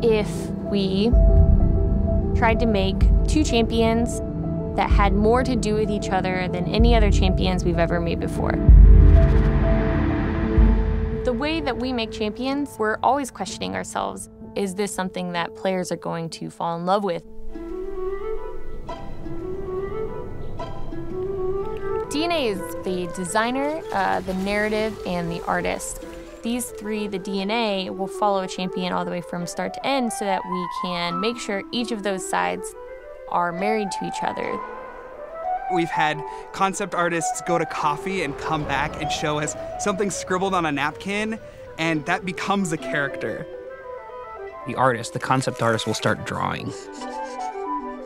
if we tried to make two champions that had more to do with each other than any other champions we've ever made before. The way that we make champions, we're always questioning ourselves, is this something that players are going to fall in love with? DNA is the designer, the narrative, and the artist. These three, the DNA, will follow a champion all the way from start to end so that we can make sure each of those sides are married to each other. We've had concept artists go to coffee and come back and show us something scribbled on a napkin, and that becomes a character. The artist, the concept artist, will start drawing.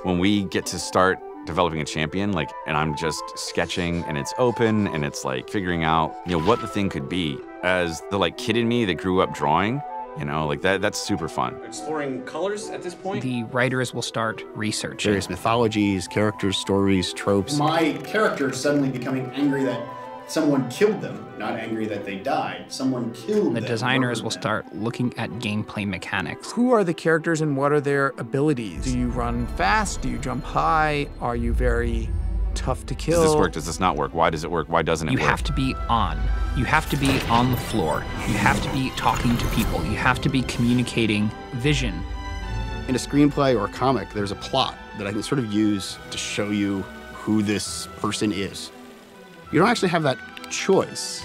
When we get to start developing a champion, and I'm just sketching and it's open and it's figuring out, what the thing could be. As the kid in me that grew up drawing, that's super fun. Exploring colors at this point? The writers will start researching. Various mythologies, characters, stories, tropes. My character suddenly becoming angry that someone killed them, not angry that they died. Someone killed them. The designers will start looking at gameplay mechanics. Who are the characters and what are their abilities? Do you run fast? Do you jump high? Are you very tough to kill? Does this work? Does this not work? Why does it work? Why doesn't it work? You have to be on. You have to be on the floor. You have to be talking to people. You have to be communicating vision. In a screenplay or a comic, there's a plot that I can sort of use to show you who this person is. You don't actually have that choice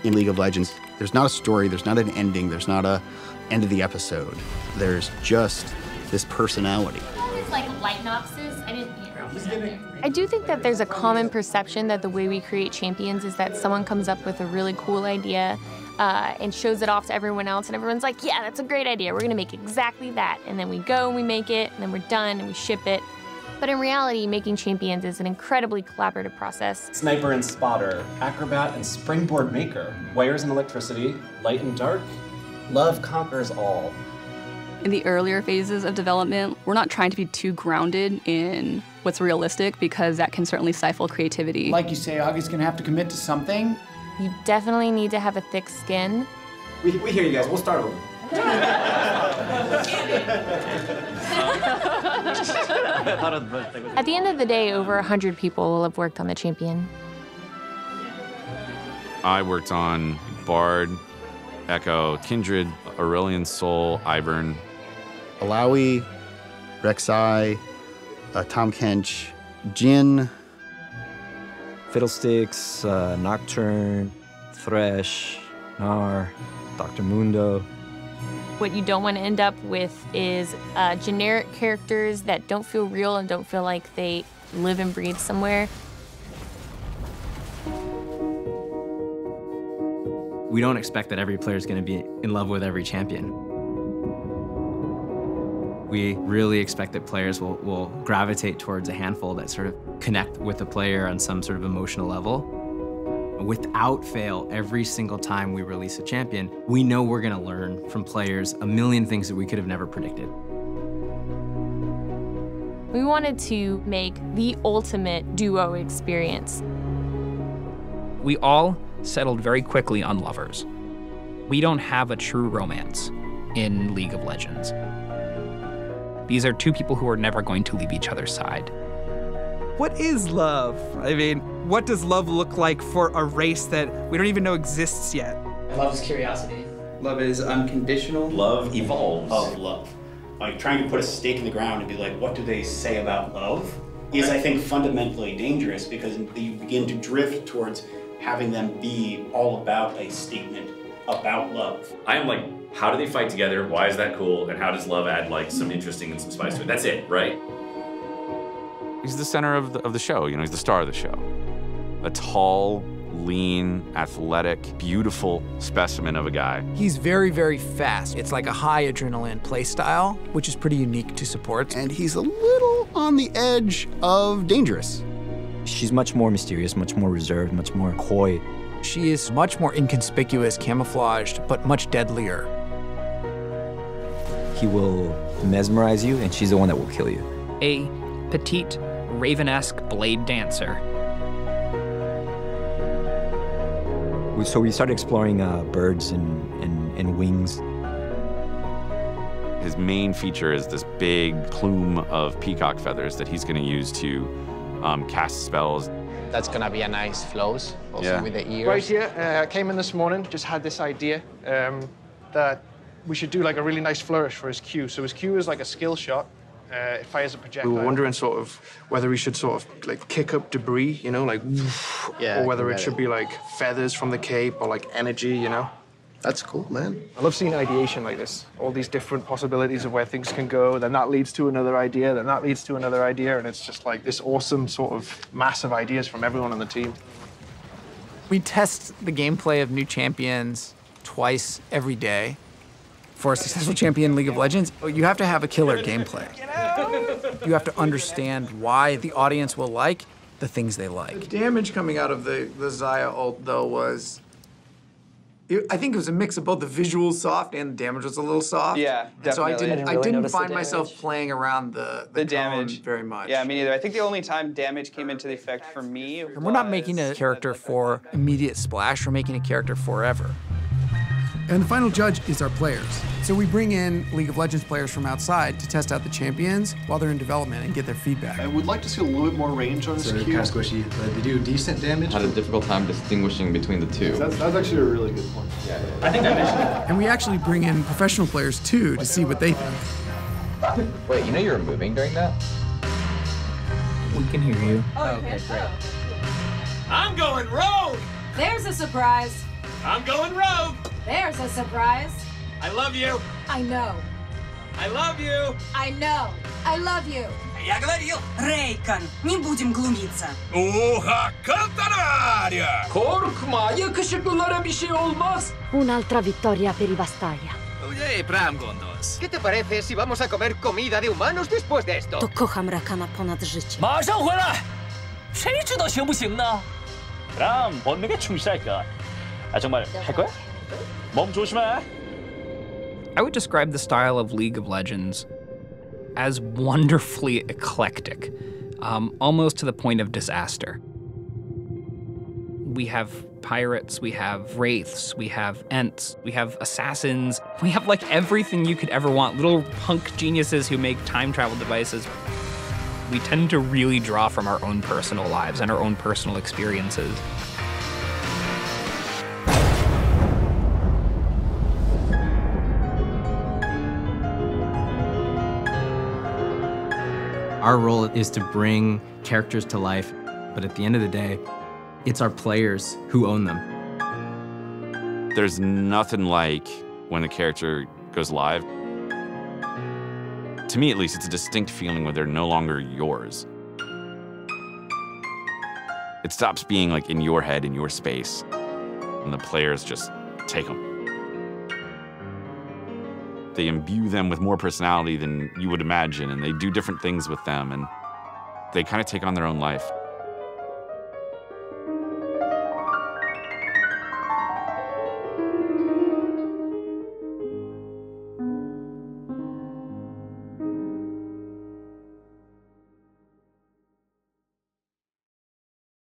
in League of Legends. There's not a story, there's not an ending, there's not a end of the episode. There's just this personality. It's like light noxes. I do think that there's a common perception that the way we create champions is that someone comes up with a really cool idea and shows it off to everyone else, and everyone's like, yeah, that's a great idea. We're gonna make exactly that. And then we go and we make it, and then we're done and we ship it. But in reality, making champions is an incredibly collaborative process. Sniper and spotter, acrobat and springboard maker, wires and electricity, light and dark, love conquers all. In the earlier phases of development, we're not trying to be too grounded in what's realistic because that can certainly stifle creativity. Like you say, Augie's gonna have to commit to something. You definitely need to have a thick skin. We hear you guys, we'll start over. At the end of the day, over 100 people will have worked on the champion. I worked on Bard, Echo, Kindred, Aurelian Soul, Ivern. Alawi, Rek'Sai, Tom Kench, Jin. Fiddlesticks, Nocturne, Thresh, Gnar, Dr. Mundo. What you don't want to end up with is generic characters that don't feel real and don't feel like they live and breathe somewhere. We don't expect that every player is going to be in love with every champion. We really expect that players will gravitate towards a handful that sort of connect with the player on some sort of emotional level. Without fail, every single time we release a champion, we know we're going to learn from players a million things that we could have never predicted. We wanted to make the ultimate duo experience. We all settled very quickly on lovers. We don't have a true romance in League of Legends. These are two people who are never going to leave each other's side. What is love? I mean, what does love look like for a race that we don't even know exists yet? Love is curiosity. Love is unconditional. Love evolves. Of love. Trying to put a stake in the ground and be like, what do they say about love? Is, I think, fundamentally dangerous because you begin to drift towards having them be all about a statement about love. I am like, how do they fight together? Why is that cool? And how does love add some interesting and some spice to it? That's it, right? He's the center of the show, he's the star of the show. A tall, lean, athletic, beautiful specimen of a guy. He's very, very fast. It's like a high adrenaline play style, which is pretty unique to supports. And he's a little on the edge of dangerous. She's much more mysterious, much more reserved, much more coy. She is much more inconspicuous, camouflaged, but much deadlier. He will mesmerize you, and she's the one that will kill you. A petite, Raven-esque blade dancer. So we started exploring birds and wings. His main feature is this big plume of peacock feathers that he's going to use to cast spells. That's going to be a nice flows, also with the ears. Right here, I came in this morning, just had this idea that we should do like a really nice flourish for his Q. So his Q is like a skill shot. It fires a projectile. We were wondering sort of whether we should sort of like kick up debris, you know, like, or whether it should be like feathers from the cape or like energy, you know. That's cool, man. I love seeing ideation like this. All these different possibilities of where things can go. Then that leads to another idea. Then that leads to another idea. And it's just like this awesome sort of mass of ideas from everyone on the team. We test the gameplay of new champions twice every day. For a successful champion in League of Legends, you have to have a killer gameplay. You have to understand why the audience will like the things they like. The damage coming out of the Xayah ult, though, was... I think it was a mix of both the visuals soft and the damage was a little soft. Yeah, definitely. So I didn't find myself playing around the damage very much. Yeah, me neither. I think the only time damage came into the effect for me was... And we're not making a character for immediate splash, we're making a character forever. And the final judge is our players. So we bring in League of Legends players from outside to test out the champions while they're in development and get their feedback. I would like to see a little bit more range on this Q. Kind of squishy, but they do decent damage. I had a difficult time distinguishing between the two. That's actually a really good point. Yeah. I think I mentioned that. And we actually bring in professional players too to see what they think. Wait, you know you were moving during that? We can hear you. Oh, okay, great. I'm going rogue! There's a surprise. I'm going rogue! There's a surprise. I love you. I know. I love you. I know. I love you. Я говорил. Rakan, не будем глумиться. Oha Kantararya! Korkma, yakışıklılara bir şey olmaz. Un'altra vittoria per i Vastaya. Oye, Pram Gondos. ¿Qué te parece si vamos a comer comida de humanos después de esto? To kocham Rakana ponad życie. 马上回来。谁知道行不行呢？ 그럼 본능에 충실할까? 아 정말 할 거야? 몸 조심해. I would describe the style of League of Legends as wonderfully eclectic, almost to the point of disaster. We have pirates, we have wraiths, we have ents, we have assassins, we have like everything you could ever want, little punk geniuses who make time travel devices. We tend to really draw from our own personal lives and our own personal experiences. Our role is to bring characters to life, but at the end of the day, it's our players who own them. There's nothing like when the character goes live. To me, at least, it's a distinct feeling when they're no longer yours. It stops being like in your head, in your space, and the players just take them. They imbue them with more personality than you would imagine, and they do different things with them, and they kind of take on their own life.